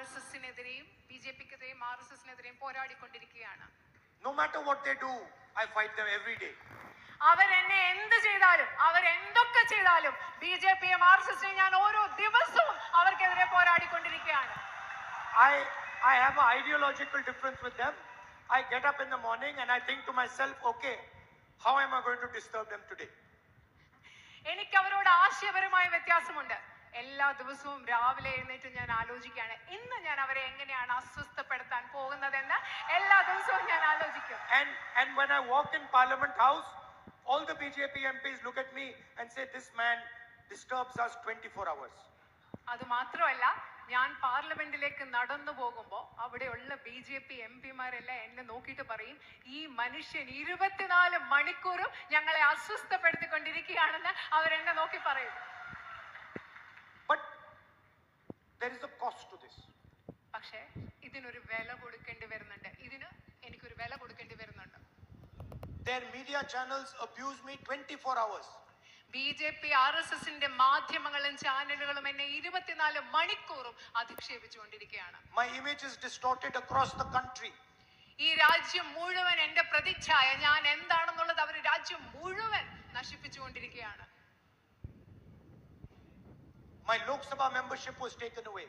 RSSനെതിരെയും BJPക്കെതിരെയും RSSനെതിരെയും പോരാടിക്കൊണ്ടിരിക്കുകയാണ്. No matter what they do, I fight them every day. അവരെന്നെ എന്ത് ചെയ്താലും അവരെന്തൊക്കെ ചെയ്താലും BJPയും RSSനെയും ഞാൻ ഓരോ ദിവസവും അവർക്കെതിരെ പോരാടിക്കൊണ്ടിരിക്കുകയാണ്. I have an ideological difference with them. I get up in the morning and I think to myself, okay, how am I going to disturb them today? എനിക്ക് അവരോട് ആശയപരമായ വ്യത്യാസമുണ്ട്. എല്ലാ ദിവസവും രാവിലെ എഴുന്നേറ്റ് ഞാൻ ആലോചിക്കുകയാണ് ഇന്ന് ഞാൻ അവരെ എങ്ങനെയാണ് അസ്വസ്ഥപ്പെടുത്താൻ പോകുന്നതെന്ന് എല്ലാ ദിവസവും ഞാൻ ആലോചിക്കും. And when I walk in Parliament House, all the BJP MPs look at me and say, this man disturbs us 24 hours. അത് മാത്രമല്ല ഞാൻ പാർലമെന്റിലേക്ക് നടന്നു പോകുമ്പോൾ അവിടെയുള്ള BJP MPമാരെല്ലാം എന്നെ നോക്കിയിട്ട് പറയും ഈ മനുഷ്യൻ 24 മണിക്കൂറും ഞങ്ങളെ അസ്വസ്ഥപ്പെടുത്തിക്കൊണ്ടിരിക്കുകയാണെന്ന് അവരെന്നെ നോക്കി പറയും. But there is a cost to this. പക്ഷേ ഇതിനൊരു വില കൊടുക്കേണ്ടി വരുന്നുണ്ട്. എനിക്കൊരു വില കൊടുക്കേണ്ടി വരുന്നുണ്ട്. Their media channels abuse me 24 hours. BJP RSSന്റെ മാധ്യമങ്ങളും ചാനലുകളും എന്നെ 24 മണിക്കൂറും അധിക്ഷേപിച്ചുകൊണ്ടിരിക്കുകയാണ്. My image is distorted across the country. ഈ രാജ്യം മുഴുവൻ എന്റെ പ്രതിച്ഛായ ഞാൻ എന്താണെന്നുള്ളത് അവർ രാജ്യം മുഴുവൻ നശിപ്പിച്ചുകൊണ്ടിരിക്കുകയാണ്. My Lok Sabha membership was taken away.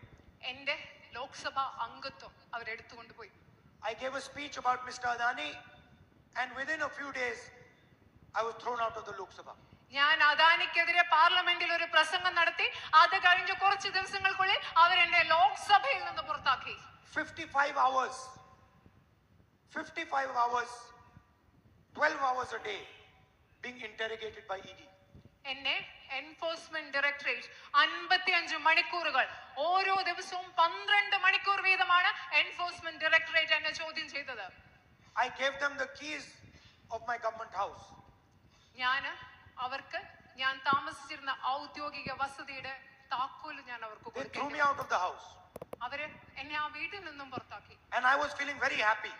എന്റെ ലോക്സഭാ അംഗത്വം അവരെടുത്തുകൊണ്ടുപോയി. I gave a speech about Mr. Adani and within a few days I was thrown out of the Lok Sabha. ഞാൻ അദാനിക്കെതിരെ പാർലമെന്റിൽ ഒരു പ്രസംഗം നടത്തി. അത് കഴിഞ്ഞ് കുറച്ച് ദിവസങ്ങൾക്കുള്ളിൽ അവരെന്നെ ലോക്സഭയിൽ നിന്ന് പുറത്താക്കി. 55 hours, 12 hours a day being interrogated by ED. എന്നെ എൻഫോഴ്സ്മെന്റ് ഡയറക്ടറേറ്റ് 55 മണിക്കൂറുകൾ ഓരോ ദിവസവും 12 മണിക്കൂർ വീതമാണ് എൻഫോഴ്സ്മെന്റ് ഡയറക്ടറേറ്റ് എന്നെ ചോദ്യം ചെയ്തത്. I gave them the keys of my government house. അവർക്ക് ഞാൻ താമസിച്ചിരുന്ന ഔദ്യോഗിക വസതിയുടെ താക്കോല് ഞാൻ അവർക്ക് They threw me out of the house. അവര് എന്നെ ആ വീട്ടിൽ നിന്നും പുറത്താക്കി. And I was feeling very happy.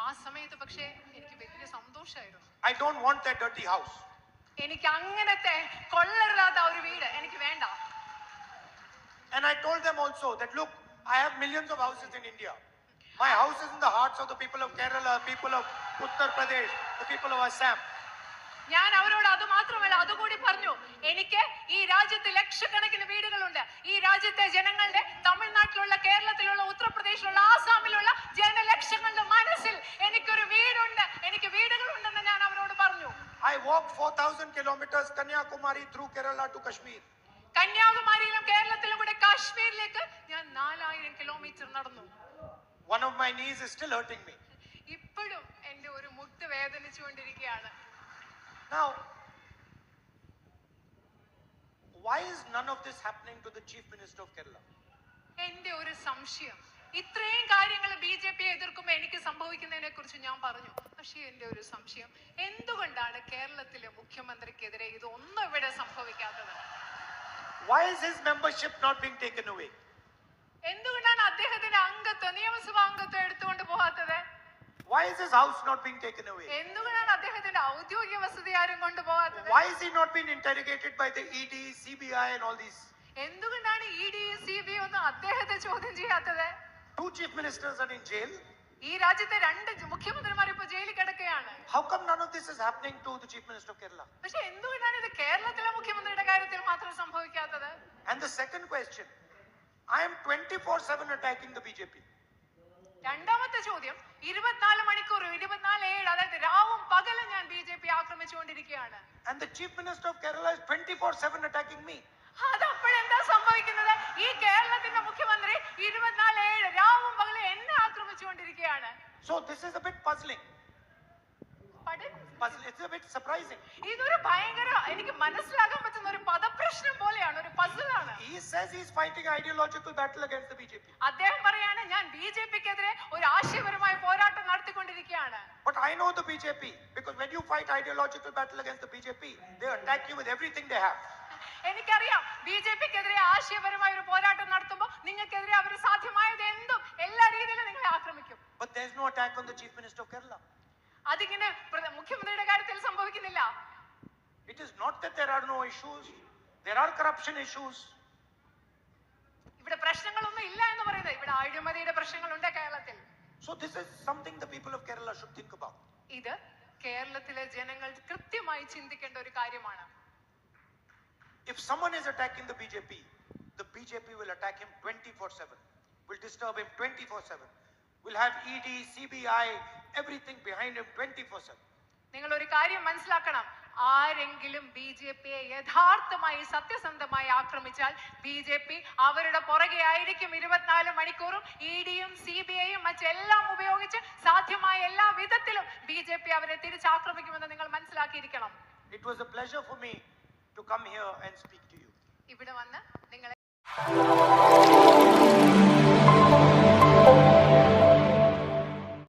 ആ സമയത്ത് പക്ഷേ എനിക്ക് വലിയ സന്തോഷമായിരുന്നു. I don't want that dirty house. എനിക്ക് അങ്ങനത്തെ കൊള്ളരുതാത്ത ഒരു വീട് എനിക്ക് വേണ്ട. And I told them also that look, I have millions of houses in India. My house is in the hearts of the people of Kerala, people of Uttar Pradesh, the people of Assam. ഞാൻ അവരോട് അത് മാത്രമല്ല അതുകൂടി പറഞ്ഞു എനിക്ക് ഈ രാജ്യത്ത് ലക്ഷക്കണക്കിന് വീടുകളുണ്ട്. ഈ രാജ്യത്തെ ജനങ്ങളുടെ തമിഴ്നാട്ടിലുള്ള കേരളത്തിലുള്ള ഉത്തർപ്രദേശിലുള്ള ആസാമിലുള്ള ജനലക്ഷങ്ങളുടെ മനസ്സിൽ എനിക്കൊരു വീടുണ്ട്, എനിക്ക് വീടുകളുണ്ടെന്ന് ഞാൻ അവരോട് പറഞ്ഞു. I walked 4,000 kilometers Kanyakumari through Kerala to Kashmir. കന്യാകുമാരിയിലും കേരളത്തിലും കൂടെ കാശ്മീരിലേക്ക് ഞാൻ 4000 കിലോമീറ്റർ നടന്നു. One of my knees is still hurting me. ഇപ്പോഴും എന്റെ ഒരു മുട്ട് വേദനിച്ചുകൊണ്ടിരിക്കുകയാണ്. Now, why is none of this happening to the Chief Minister of Kerala? എന്റെ ഒരു സംശയം, ഇത്രയും കാര്യങ്ങൾ BJP എതിർക്കുമ്പോൾ എനിക്ക് സംഭവിക്കുന്നതിനെ കുറിച്ച് ഞാൻ പറഞ്ഞു. പക്ഷേ എന്റെ ഒരു സംശയം, എന്തുകൊണ്ടാണ് കേരളത്തിലെ മുഖ്യമന്ത്രിക്കെതിരെ ഇതൊന്നും ഇവിടെ സംഭവിക്കാത്തത്? Why is his membership not being taken away? എന്തുകൊണ്ടാണ് അദ്ദേഹത്തിന്റെ അംഗത്വം, നിയമസഭാ അംഗത്വം എടുത്തുകൊണ്ട് പോകാത്തത്? Why is his house not being taken away? എന്തുകൊണ്ടാണ് അദ്ദേഹത്തിന്റെ ഔദ്യോഗിക വസതി ആരും കൊണ്ടുപോകാത്തത്? Why is he not being interrogated by the ED, CBI and all these? എന്തുകൊണ്ടാണ് ED, CBI ഒന്നും അദ്ദേഹത്തെ ചോദ്യം ചെയ്യാത്തത്? 2 chief ministers are in jail. ഈ രാജ്യത്തെ 2 മുഖ്യമന്ത്രിമാർ ഇപ്പോൾ ജയിലിൽ കിടക്കുകയാണ്. How come none of this is happening to the Chief Minister of Kerala? പക്ഷേ എന്തുകൊണ്ടാണ് ഇത് കേരളത്തിലെ മുഖ്യമന്ത്രിയുടെ കാര്യത്തിൽ മാത്രം സംഭവിക്കാത്തത്? And the second question, I am 24/7 attacking the BJP. രണ്ടാമത്തെ ചോദ്യം, 24 മണിക്കൂർ 24/7 അതായത് രാവും പകലും ഞാൻ BJP ആക്രമിച്ചുകൊണ്ടിരിക്കുകയാണ്. And the Chief Minister of Kerala is 24/7 attacking me. അതപ്പോഴെന്താ സംഭവിക്കുന്നത്? ഈ കേരളത്തിന്റെ മുഖ്യമന്ത്രി 24/7 രാവും പകലും എന്നെ ആക്രമിച്ചുകൊണ്ടിരിക്കുകയാണ്. So this is a bit puzzling. It's a bit surprising. ഇതൊരു ഭയങ്കര എനിക്ക് മനസ്സിലാക്കാൻ പറ്റുന്ന ഒരു പദപ്രശ്നം പോലെയാണ്, ഒരു പസിലാണ്. He says he is fighting ideological battle against the BJP. അദ്ദേഹം പറയാണ് ഞാൻ BJPക്കെതിരെ ഒരു ആശയപരമായ പോരാട്ടം നടത്തിക്കൊണ്ടിരിക്കുകയാണ്. But I know the BJP because when you fight ideological battle against the BJP, they attack you with everything they have. എനിക്കറിയാം BJPക്കെതിരെ ആശയപരമായ ഒരു പോരാട്ടം നടത്തുമ്പോൾ നിങ്ങൾക്കെതിരെ അവർ സാധ്യമായത് എന്തും എല്ലാ രീതിയിലും നിങ്ങളെ ആക്രമിക്കും. But there is no attack on the Chief Minister of Kerala. അതിങ്ങനെ മുഖ്യമന്ത്രിയുടെ കാര്യത്തിൽ സംഭവിക്കുന്നില്ല. It is not that there are no issues. There are corruption issues. ഇവിടെ പ്രശ്നങ്ങളൊന്നും ഇല്ല എന്ന് പറയുന്നത്, ഇവിടെ അഴിമതിയുടെ പ്രശ്നങ്ങളുണ്ട് കേരളത്തിൽ. So this is something the people of Kerala should think about. ഇത് കേരളത്തിലെ ജനങ്ങൾ കൃത്യമായി ചിന്തിക്കേണ്ട ഒരു കാര്യമാണ്. If someone is attacking the BJP will attack him 24/7, will disturb him 24/7, will have ED, CBI, everything behind him 24/7. നിങ്ങൾ ഒരു കാര്യം മനസ്സിലാക്കണം, ആരെങ്കിലും BJPയെ യഥാർത്ഥമായി സത്യസന്ധമായി ആക്രമിച്ചാൽ BJP അവരുടെ പുറകെ ആയിരിക്കും 24 മണിക്കൂറും. EDയും CBIയും മറ്റെല്ലാം ഉപയോഗിച്ച് സാധ്യമായ എല്ലാ വിധത്തിലും BJP അവരെ തിരിച്ചാക്രമിക്കുമെന്ന് നിങ്ങൾ മനസ്സിലാക്കിയിരിക്കണം. It was a pleasure for me to come here and speak to you. ഇവിടെ വന്ന് നിങ്ങളെ